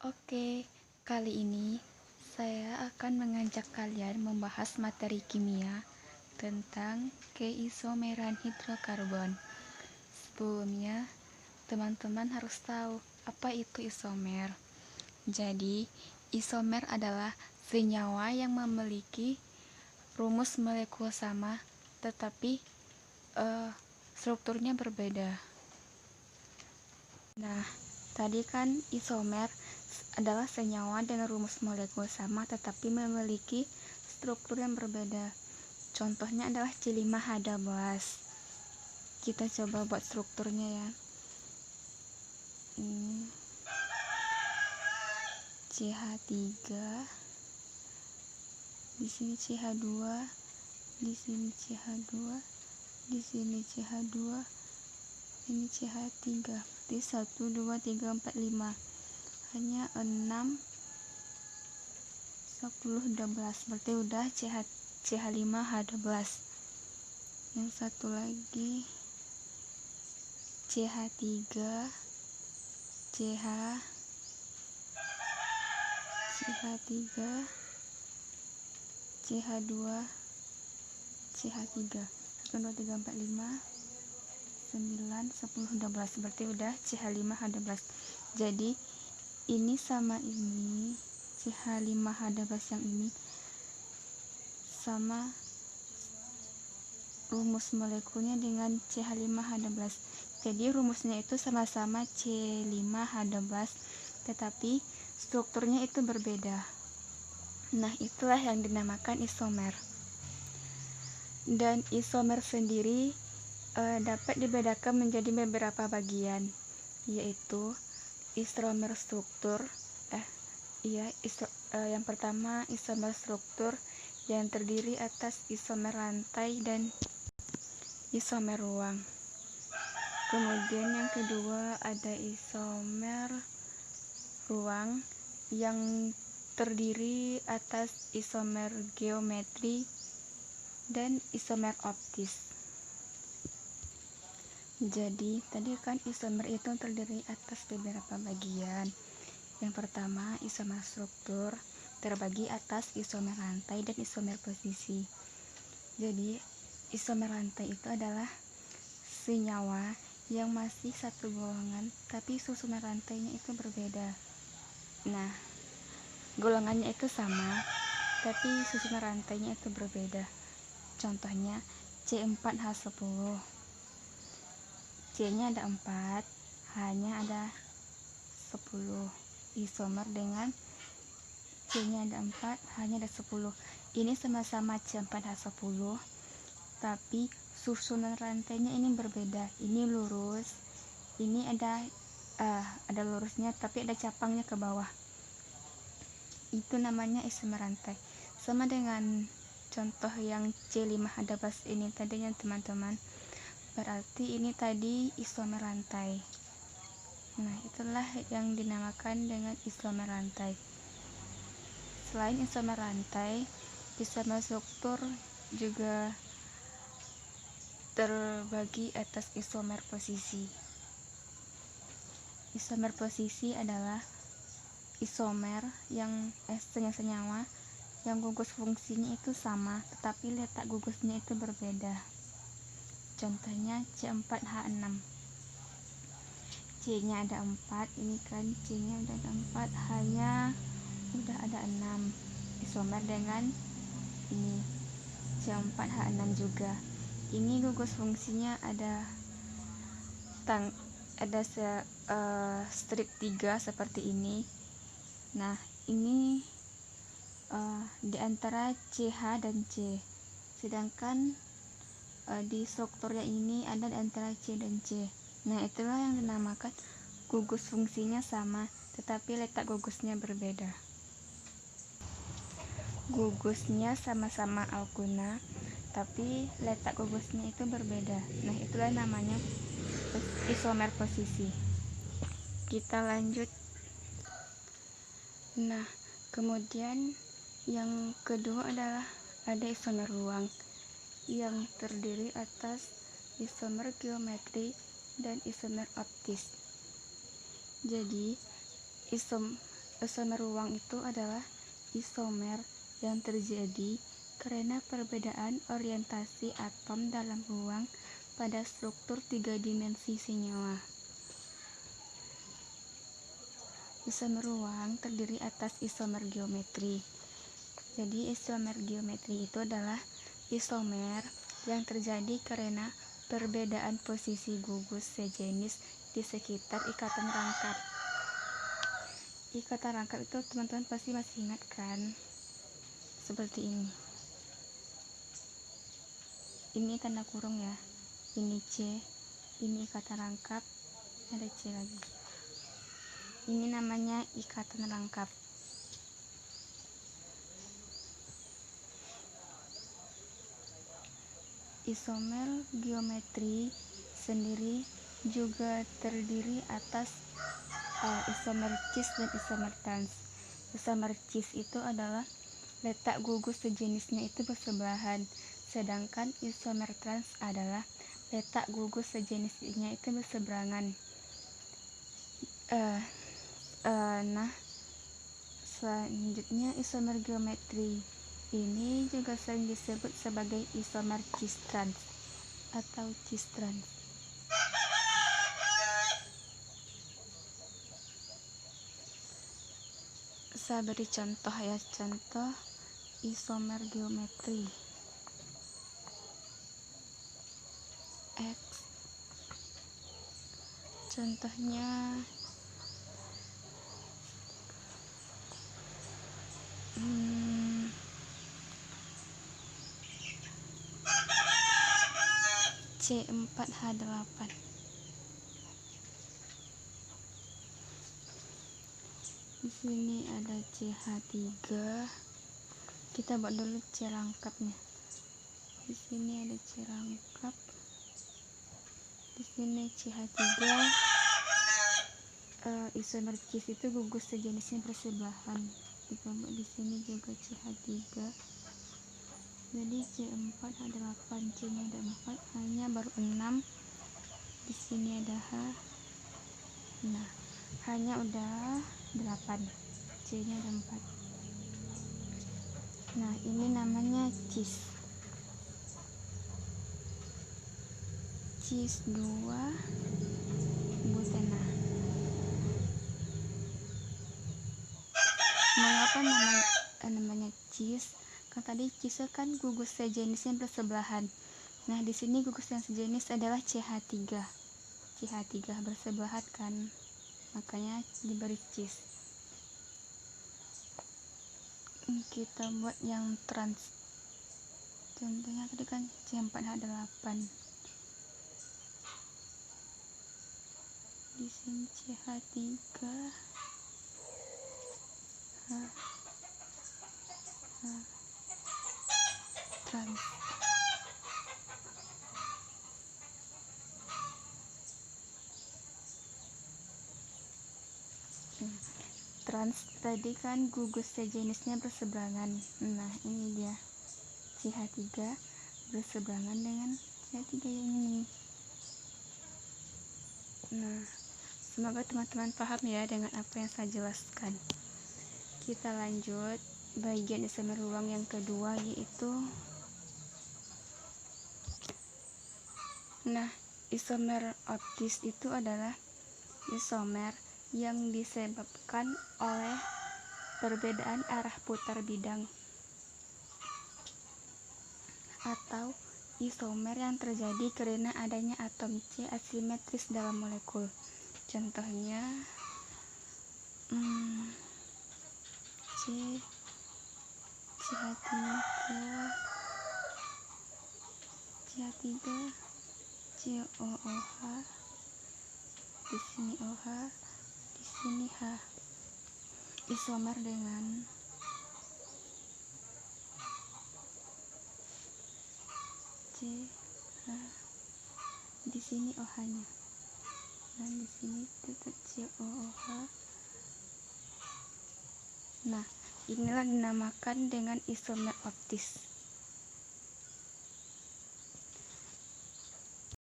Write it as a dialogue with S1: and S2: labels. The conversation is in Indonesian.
S1: Oke, kali ini saya akan mengajak kalian membahas materi kimia tentang keisomeran hidrokarbon. Sebelumnya, teman-teman harus tahu apa itu isomer. Jadi, isomer adalah senyawa yang memiliki rumus molekul sama tetapi strukturnya berbeda. Nah, tadi kan isomer adalah senyawa dengan rumus molekul sama tetapi memiliki struktur yang berbeda. Contohnya adalah C5H12. Kita coba buat strukturnya ya. Ini CH3, di sini CH2, di sini CH2, di sini CH2, ini CH3. Berarti 1 2 3 4 5. Hanya 6 10 12. Berarti udah CH5H12. Yang satu lagi CH3, CH, CH3, CH2, CH3. 1 2 3 4 5 9 10 12. Berarti udah CH5H12. Jadi ini sama ini, CH5H12 yang ini sama rumus molekulnya dengan CH5H12. Jadi rumusnya itu sama-sama C5H12 tetapi strukturnya itu berbeda. Nah, itulah yang dinamakan isomer. Dan isomer sendiri dapat dibedakan menjadi beberapa bagian, yaitu isomer struktur. Yang pertama isomer struktur yang terdiri atas isomer rantai dan isomer ruang. Kemudian yang kedua ada isomer ruang yang terdiri atas isomer geometri dan isomer optis. Jadi tadi kan isomer itu terdiri atas beberapa bagian. Yang pertama isomer struktur terbagi atas isomer rantai dan isomer posisi. Jadi isomer rantai itu adalah senyawa yang masih satu golongan tapi susunan rantainya itu berbeda. Nah, golongannya itu sama tapi susunan rantainya itu berbeda. Contohnya C4H10. C-nya ada 4, H-nya ada 10. Isomer dengan C-nya ada 4, H-nya ada 10. Ini sama-sama C4H10 tapi susunan rantainya ini berbeda. Ini lurus, ini ada lurusnya tapi ada capangnya ke bawah. Itu namanya isomer rantai. Sama dengan contoh yang C5H12 ini tadinya teman-teman. Berarti ini tadi isomer rantai. Nah, itulah yang dinamakan dengan isomer rantai. Selain isomer rantai, isomer struktur juga terbagi atas isomer posisi. Isomer posisi adalah isomer yang senyawa yang gugus fungsinya itu sama tetapi letak gugusnya itu berbeda. Contohnya C4H6. C-nya ada 4, ini kan C-nya udah ada 4, H-nya udah ada 6. Isomer dengan ini C4H6 juga. Ini gugus fungsinya ada strip 3 seperti ini. Nah, ini di antara CH dan C. Sedangkan di strukturnya ini ada di antara C dan C. Nah, itulah yang dinamakan gugus fungsinya sama, tetapi letak gugusnya berbeda. Gugusnya sama-sama alkuna, tapi letak gugusnya itu berbeda. Nah, itulah namanya isomer posisi. Kita lanjut. Nah, kemudian yang kedua adalah ada isomer ruang yang terdiri atas isomer geometri dan isomer optis. Jadi Isomer ruang itu adalah isomer yang terjadi karena perbedaan orientasi atom dalam ruang pada struktur 3 dimensi senyawa. Isomer ruang terdiri atas isomer geometri. Jadi isomer geometri itu adalah isomer yang terjadi karena perbedaan posisi gugus sejenis di sekitar ikatan rangkap. Ikatan rangkap itu teman-teman pasti masih ingat kan? Seperti ini. Ini tanda kurung ya. Ini C, ini ikatan rangkap, ada C lagi. Ini namanya ikatan rangkap. Isomer geometri sendiri juga terdiri atas isomer cis dan isomer trans. Isomer cis itu adalah letak gugus sejenisnya itu bersebelahan, sedangkan isomer trans adalah letak gugus sejenisnya itu berseberangan. Nah, selanjutnya isomer geometri ini juga sering disebut sebagai isomer cis trans atau cis trans. Saya beri contoh ya, contoh isomer geometri X. Contohnya C4H8. Di sini ada CH3. Kita buat dulu C rangkapnya. Di sini ada C rangkap. Di sini CH3. Isomer cis itu gugus sejenisnya bersebelahan. Di sini juga CH3. Jadi C4H8, C-nya ada 4, H-nya baru 6. Di sini ada H. Nah, H-nya udah 8, C-nya ada 4. Nah, ini namanya cis. Cis 2 butena. Mengapa namanya cis? Kan tadi cis kan gugus sejenisnya bersebelahan. Nah, di sini gugus yang sejenis adalah CH3. CH3 bersebelahan kan, makanya diberi cis. Kita buat yang trans. Contohnya tadi kan C4H8. Di sini CH3 trans. Trans tadi kan gugus sejenisnya berseberangan. Nah, ini dia CH3 berseberangan dengan CH3 yang ini. Nah, semoga teman-teman paham ya dengan apa yang saya jelaskan. Kita lanjut bagian isomer ruang yang kedua, yaitu isomer optis itu adalah isomer yang disebabkan oleh perbedaan arah putar bidang atau isomer yang terjadi karena adanya atom C asimetris dalam molekul. Contohnya CH3 COOH, di sini OH, di sini H. Isomer dengan CH, di sini OH-nya. Nah, di sini tetap COOH. Nah, inilah dinamakan dengan isomer optis.